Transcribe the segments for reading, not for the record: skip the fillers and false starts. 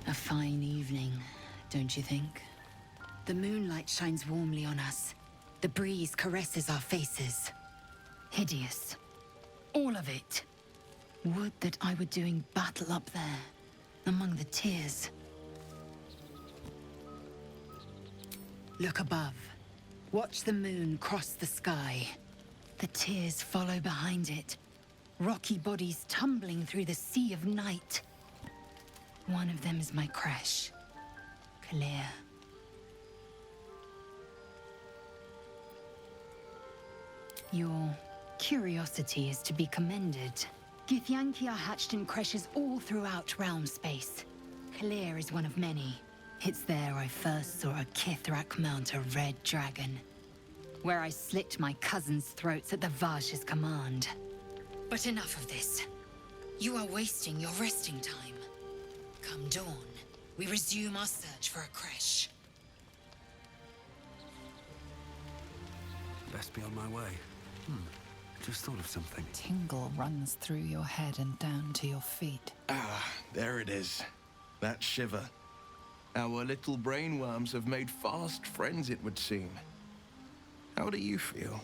A fine evening, don't you think? The moonlight shines warmly on us. The breeze caresses our faces. Hideous. All of it. Would that I were doing battle up there, among the tears. Look above. Watch the moon cross the sky. The tears follow behind it. Rocky bodies tumbling through the sea of night. One of them is my crash. Clear. Your curiosity is to be commended. Githyanki are hatched in creches all throughout realm space. Clear is one of many. It's there I first saw a Kithrak mount a red dragon. Where I slit my cousins' throats at the Vash's command. But enough of this. You are wasting your resting time. Come dawn, we resume our search for a creche. Best be on my way. Just thought of something. Tingle runs through your head and down to your feet. Ah, there it is. That shiver. Our little brainworms have made fast friends, it would seem. How do you feel?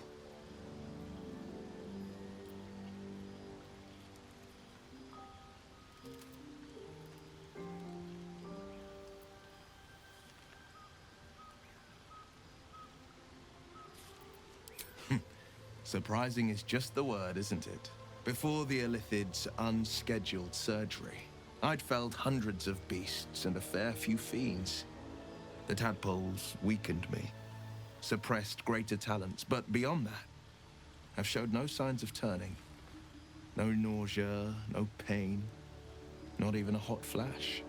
Surprising is just the word, isn't it? Before the Illithid's unscheduled surgery, I'd felled hundreds of beasts and a fair few fiends. The tadpoles weakened me, suppressed greater talents, but beyond that, I've showed no signs of turning. No nausea, no pain, not even a hot flash.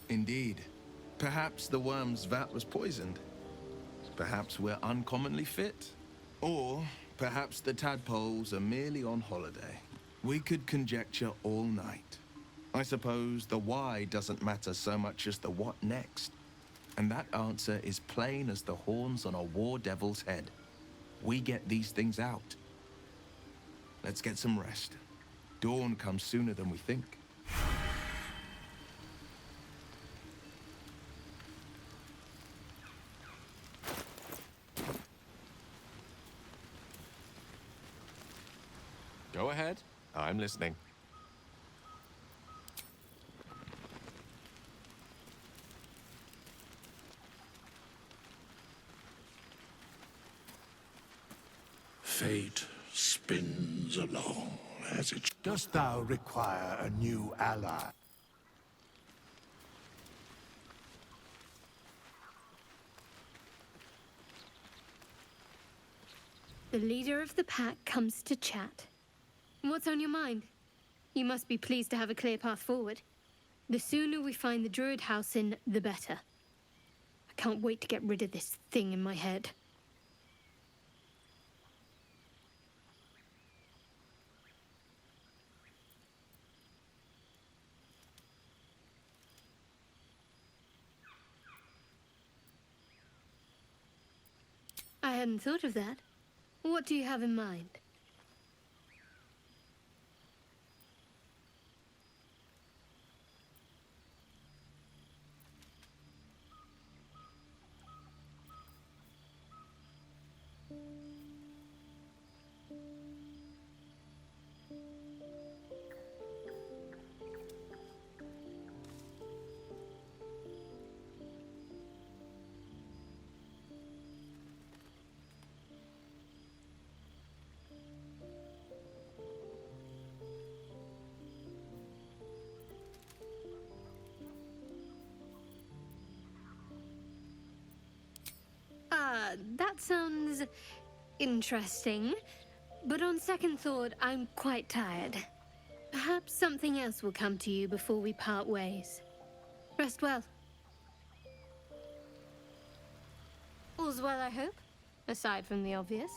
Indeed. Perhaps the worm's vat was poisoned. Perhaps we're uncommonly fit. Or perhaps the tadpoles are merely on holiday. We could conjecture all night. I suppose the why doesn't matter so much as the what next. And that answer is plain as the horns on a war devil's head. We get these things out. Let's get some rest. Dawn comes sooner than we think. Go ahead. I'm listening. Fate spins along as it... Dost thou require a new ally? The leader of the pack comes to chat. What's on your mind? You must be pleased to have a clear path forward. The sooner we find the Druid house in, the better. I can't wait to get rid of this thing in my head. I hadn't thought of that. What do you have in mind? That sounds interesting, but on second thought, I'm quite tired. Perhaps something else will come to you before we part ways. Rest well. All's well, I hope, aside from the obvious.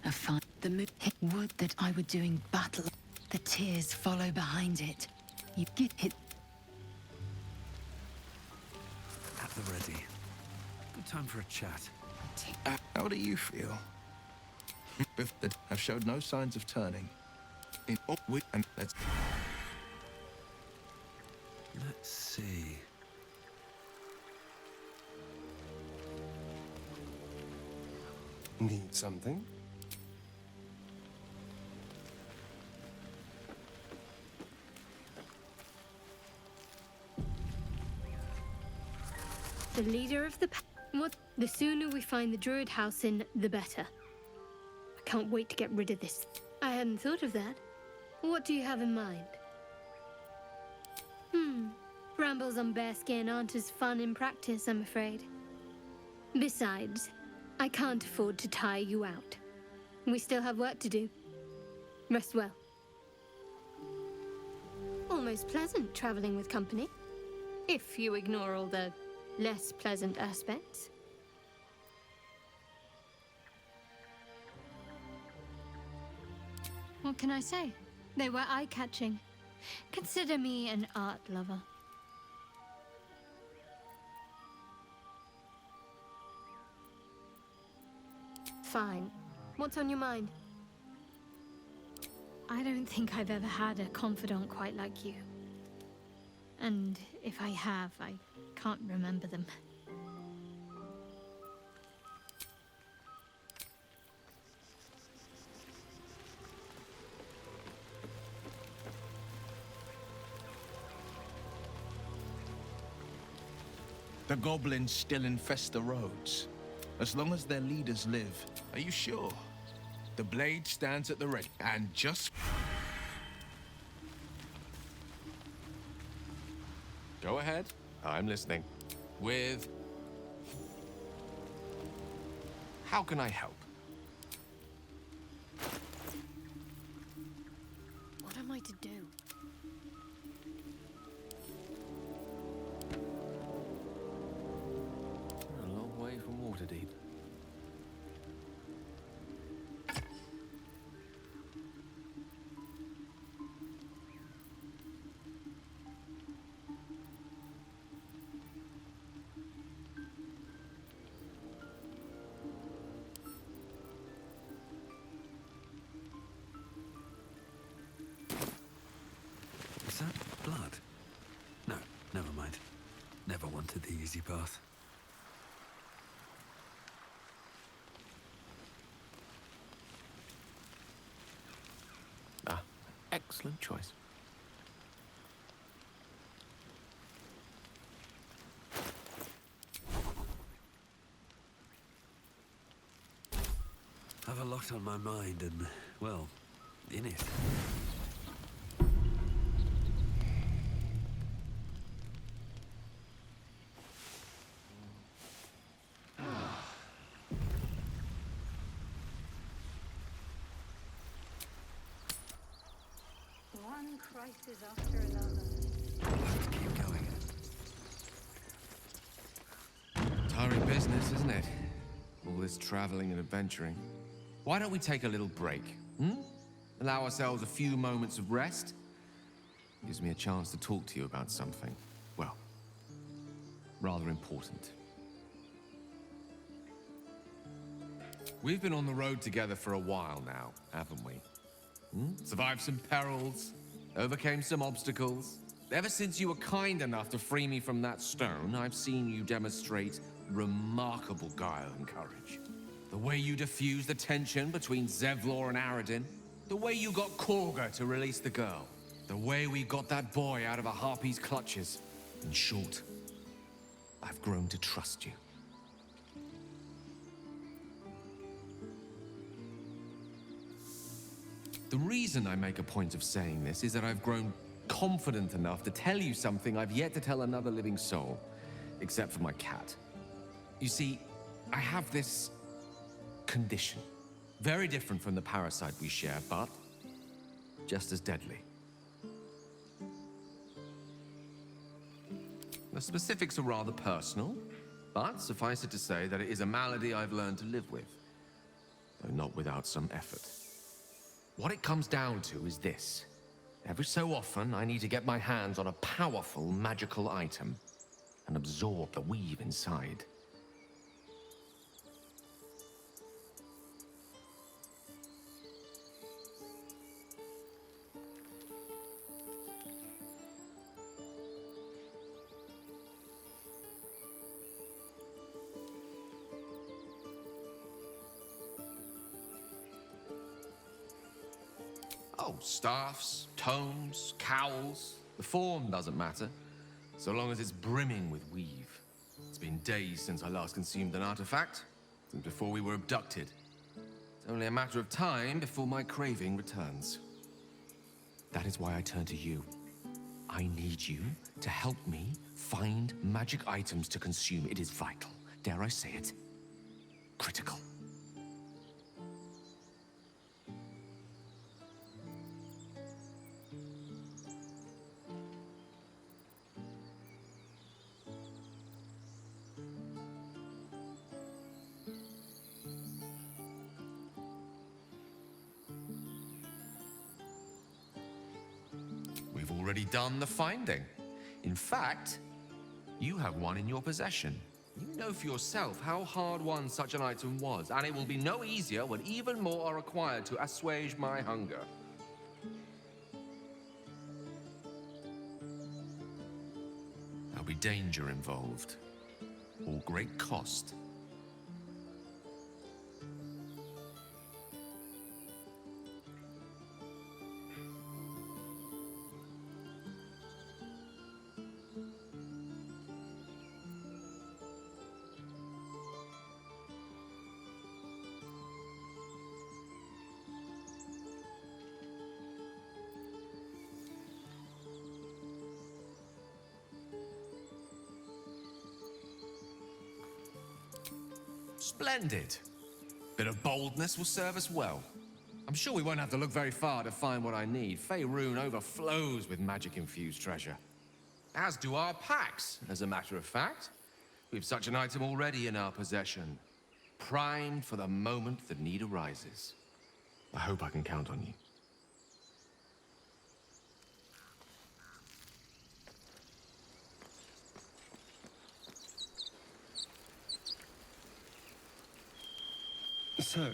A fine. The would that I were doing battle. The tears follow behind it. You get it. At the ready. Good time for a chat. How do you feel? That have showed no signs of turning. And let's see. Need something? The leader of the pack. What? The sooner we find the druid house in, the better. I can't wait to get rid of this. I hadn't thought of that. What do you have in mind? Brambles on bearskin aren't as fun in practice, I'm afraid. Besides, I can't afford to tire you out. We still have work to do. Rest well. Almost pleasant traveling with company, if you ignore all the less pleasant aspects. What can I say? They were eye-catching. Consider me an art lover. Fine. What's on your mind? I don't think I've ever had a confidant quite like you. And if I have, I can't remember them. The goblins still infest the roads. As long as their leaders live. Are you sure? The blade stands at the ready. And just... Go ahead. I'm listening. With... How can I help? What am I to do? A long way from Waterdeep. Is that blood? No, never mind. Never wanted the easy path. Ah, excellent choice. I've a lot on my mind and, well, in it. One crisis after another. I'll have to keep going. Tiring business, isn't it? All this traveling and adventuring. Why don't we take a little break? Allow ourselves a few moments of rest? Gives me a chance to talk to you about something, well, rather important. We've been on the road together for a while now, haven't we? Survived some perils, overcame some obstacles. Ever since you were kind enough to free me from that stone, I've seen you demonstrate remarkable guile and courage. The way you diffused the tension between Zevlor and Aradin. The way you got Korga to release the girl. The way we got that boy out of a harpy's clutches. In short, I've grown to trust you. The reason I make a point of saying this is that I've grown confident enough to tell you something I've yet to tell another living soul, except for my cat. You see, I have this condition. Very different from the parasite we share, but just as deadly. The specifics are rather personal, but suffice it to say that it is a malady I've learned to live with. though not without some effort. What it comes down to is this. Every so often, I need to get my hands on a powerful magical item and absorb the weave inside. Oh, staffs, tomes, cowls. The form doesn't matter, so long as it's brimming with weave. It's been days since I last consumed an artifact, since before we were abducted. It's only a matter of time before my craving returns. That is why I turn to you. I need you to help me find magic items to consume. It is vital. Dare I say it? Critical. We've already done the finding. In fact, you have one in your possession. You know for yourself how hard-won such an item was, and it will be no easier when even more are required to assuage my hunger. There'll be danger involved, or great cost. Splendid. Bit of boldness will serve us well. I'm sure we won't have to look very far to find what I need. Faerun overflows with magic-infused treasure. As do our packs, as a matter of fact. We've such an item already in our possession. Primed for the moment the need arises. I hope I can count on you. So,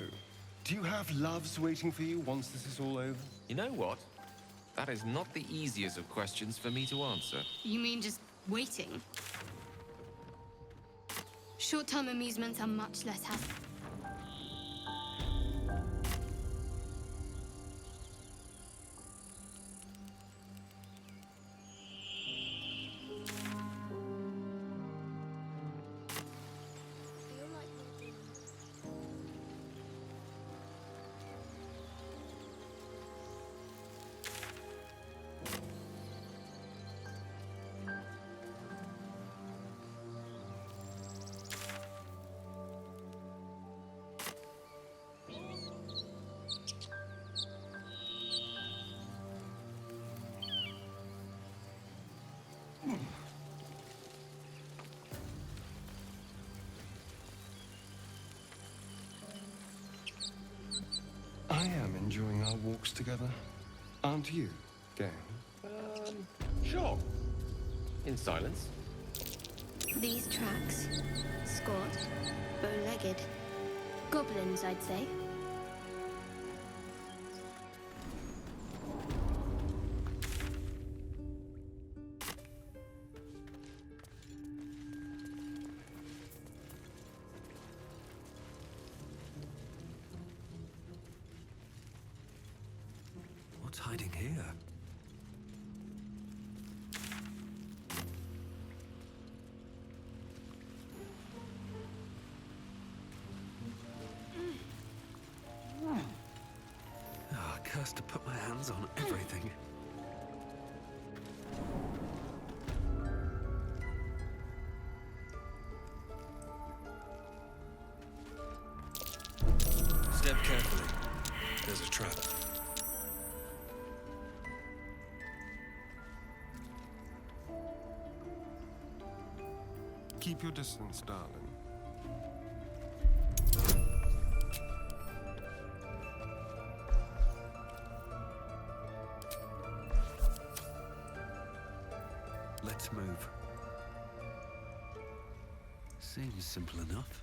do you have loves waiting for you once this is all over? You know what? That is not the easiest of questions for me to answer. You mean just waiting? Short-term amusements are much less happy. I am enjoying our walks together. Aren't you, gang? Sure. In silence. These tracks, squat, bow-legged. Goblins, I'd say. What's hiding here? Ah, cursed to put my hands on everything. Step carefully. There's a trap. Keep your distance, darling. Let's move. Seems simple enough.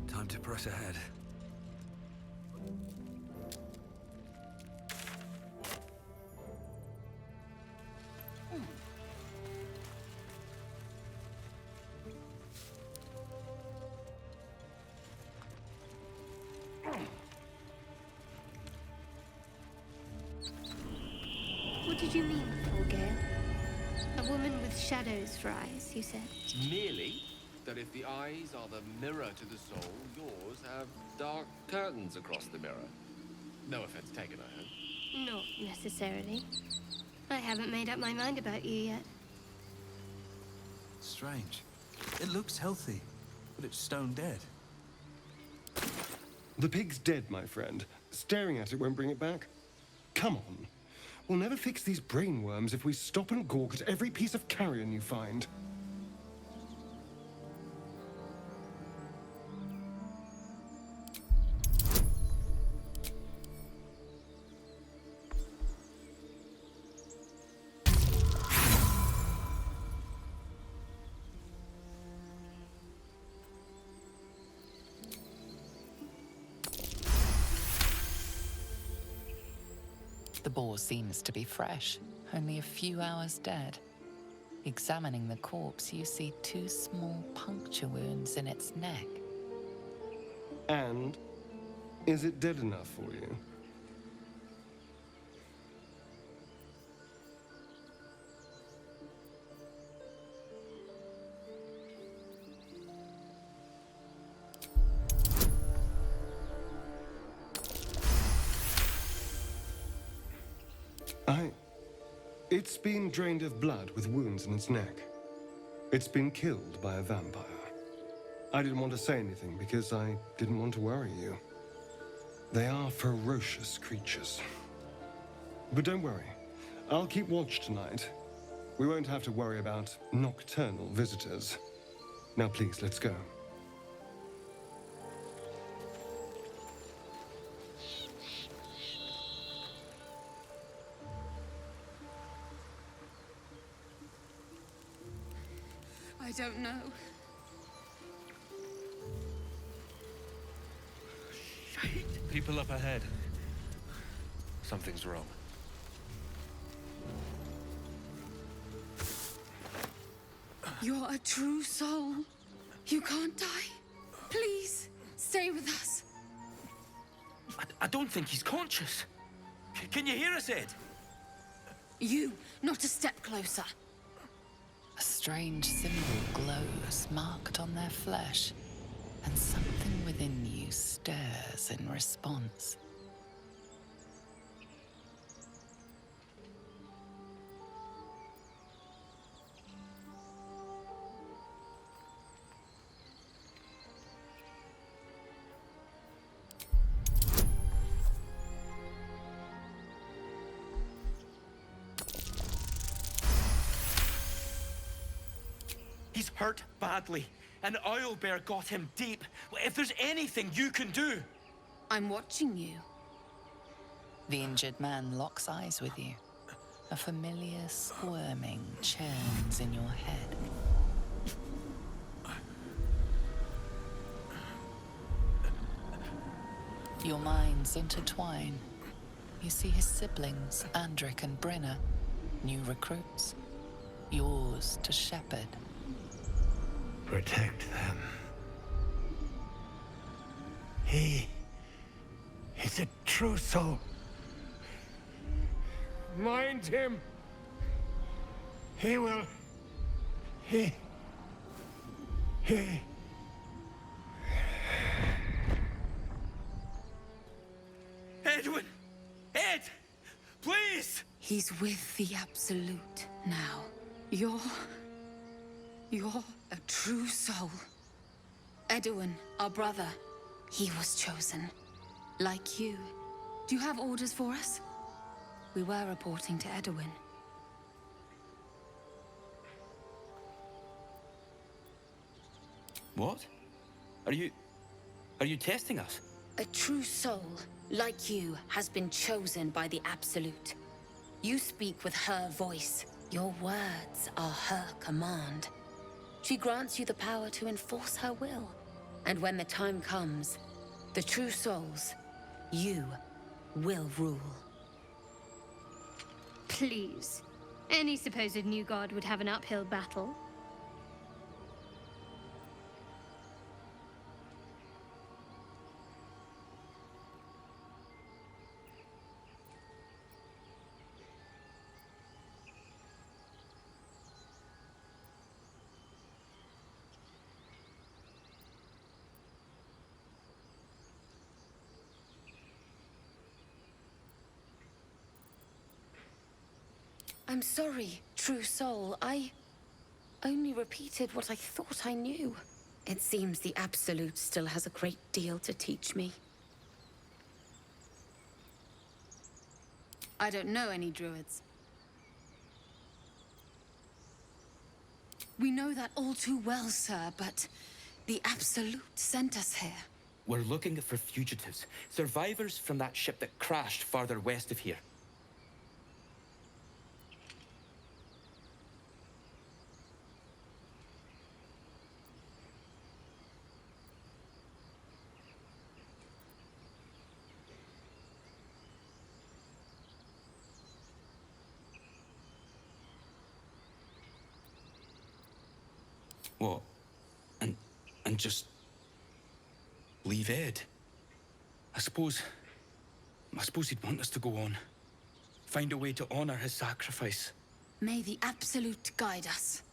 Time to press ahead. What did you mean, Fulgale? A woman with shadows for eyes, you said? Merely that if the eyes are the mirror to the soul, yours have dark curtains across the mirror. No offense taken, I hope. Not necessarily. I haven't made up my mind about you yet. Strange. It looks healthy, but it's stone dead. The pig's dead, my friend. Staring at it won't bring it back. Come on. We'll never fix these brain worms if we stop and gawk at every piece of carrion you find. The boar seems to be fresh, only a few hours dead. Examining the corpse, you see 2 small puncture wounds in its neck. And is it dead enough for you? It's been drained of blood with wounds in its neck. It's been killed by a vampire. I didn't want to say anything because I didn't want to worry you. They are ferocious creatures. But don't worry. I'll keep watch tonight. We won't have to worry about nocturnal visitors. Now please, let's go. I don't know. People up ahead. Something's wrong. You're a true soul. You can't die. Please, stay with us. I don't think he's conscious. Can you hear us, Ed? You, not a step closer. A strange symbol glows, marked on their flesh, and something within you stirs in response. He's hurt badly. An owlbear got him deep. If there's anything you can do... I'm watching you. The injured man locks eyes with you. A familiar squirming churns in your head. Your minds intertwine. You see his siblings, Andric and Brenna, new recruits. Yours to shepherd. Protect them. He's a true soul. Mind him. He will... He... Edwin! Ed! Please! He's with the Absolute now. You're a true soul. Edwin, our brother, he was chosen. Like you. Do you have orders for us? We were reporting to Edwin. What? Are you testing us? A true soul, like you, has been chosen by the Absolute. You speak with her voice. Your words are her command. She grants you the power to enforce her will. And when the time comes, the true souls, you will rule. Please. Any supposed new god would have an uphill battle. I'm sorry, true soul. I only repeated what I thought I knew. It seems the Absolute still has a great deal to teach me. I don't know any druids. We know that all too well, sir, but the Absolute sent us here. We're looking for fugitives, survivors from that ship that crashed farther west of here. What? And just leave Ed? I suppose he'd want us to go on. Find a way to honor his sacrifice. May the Absolute guide us.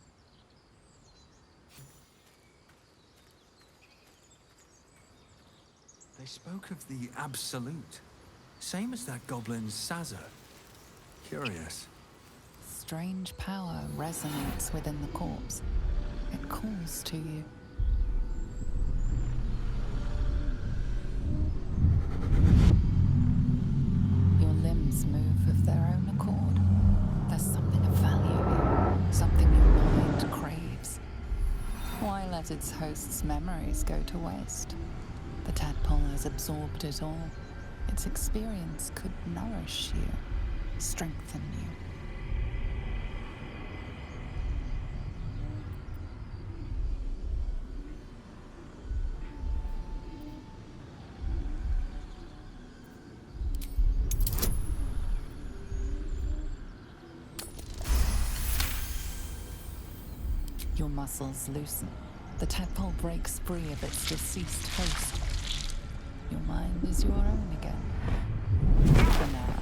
They spoke of the Absolute. Same as that goblin Sazza. Curious. Strange power resonates within the corpse. It calls to you. Your limbs move of their own accord. There's something of value, something your mind craves. Why let its host's memories go to waste? The tadpole has absorbed it all. Its experience could nourish you, strengthen you. Your muscles loosen. The tadpole breaks free of its deceased host. Your mind is your own again. For now.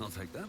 I'll take that.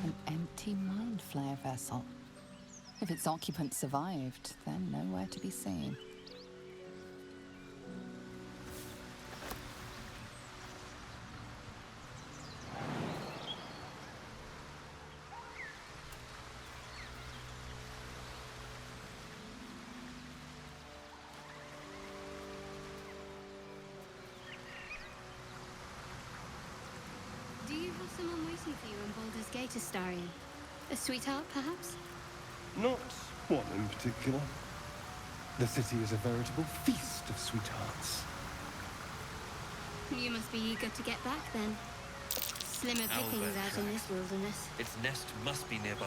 An empty mind flare vessel. If its occupants survived, they're nowhere to be seen. Do you have someone waiting for you in Baldur's Gate, Astarion? A sweetheart, perhaps? Not one in particular. The city is a veritable feast of sweethearts. You must be eager to get back, then. Slimmer pickings out in this wilderness. Its nest must be nearby.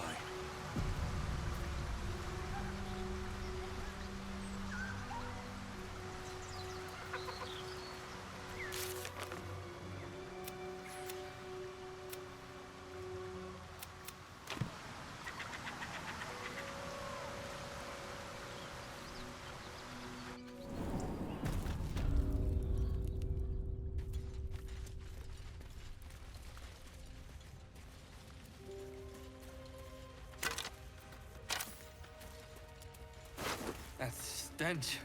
That stench.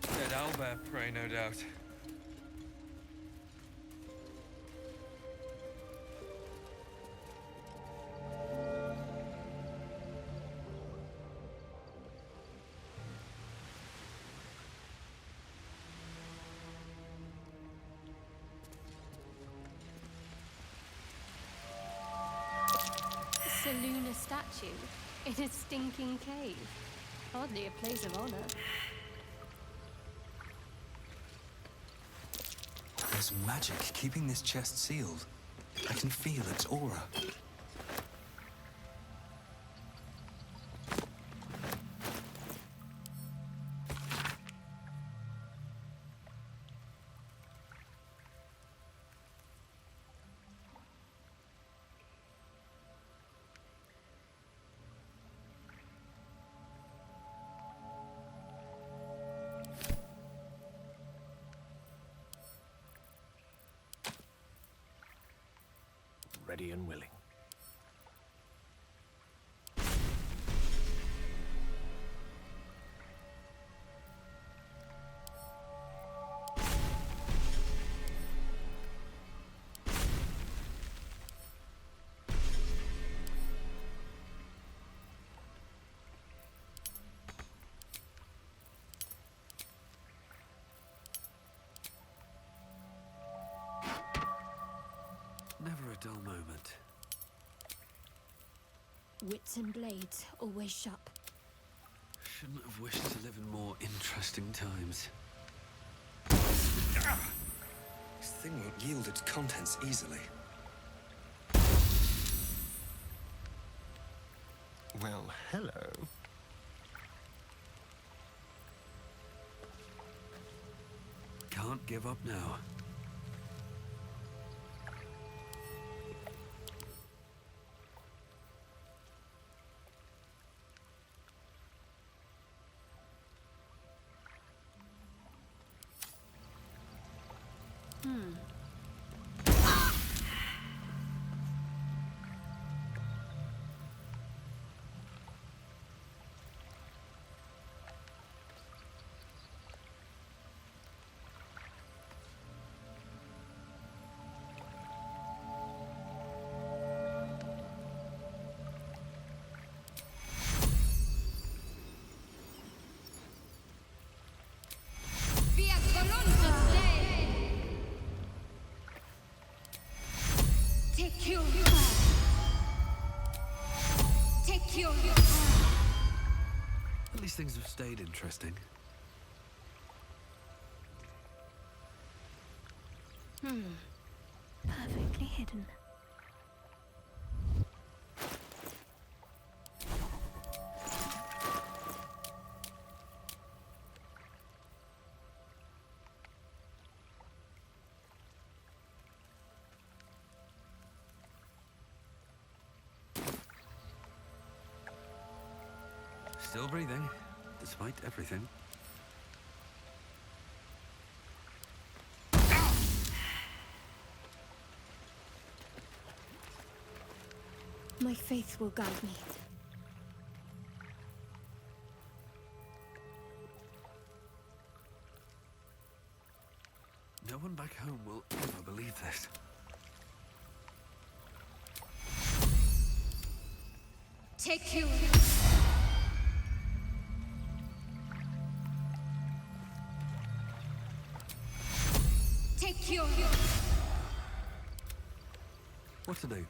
Dead owlbear prey, no doubt. Seluna statue in a stinking cave. Hardly a place of honor. There's magic keeping this chest sealed. I can feel its aura. Ready and willing. Never a dull moment. Wits and blades always sharp. Shouldn't have wished to live in more interesting times. This thing won't yield its contents easily. Well, hello. Can't give up now. At least things have stayed interesting. Perfectly hidden. Still breathing, despite everything. My faith will guide me. one back home will ever believe this. Take you. Take you. What to do?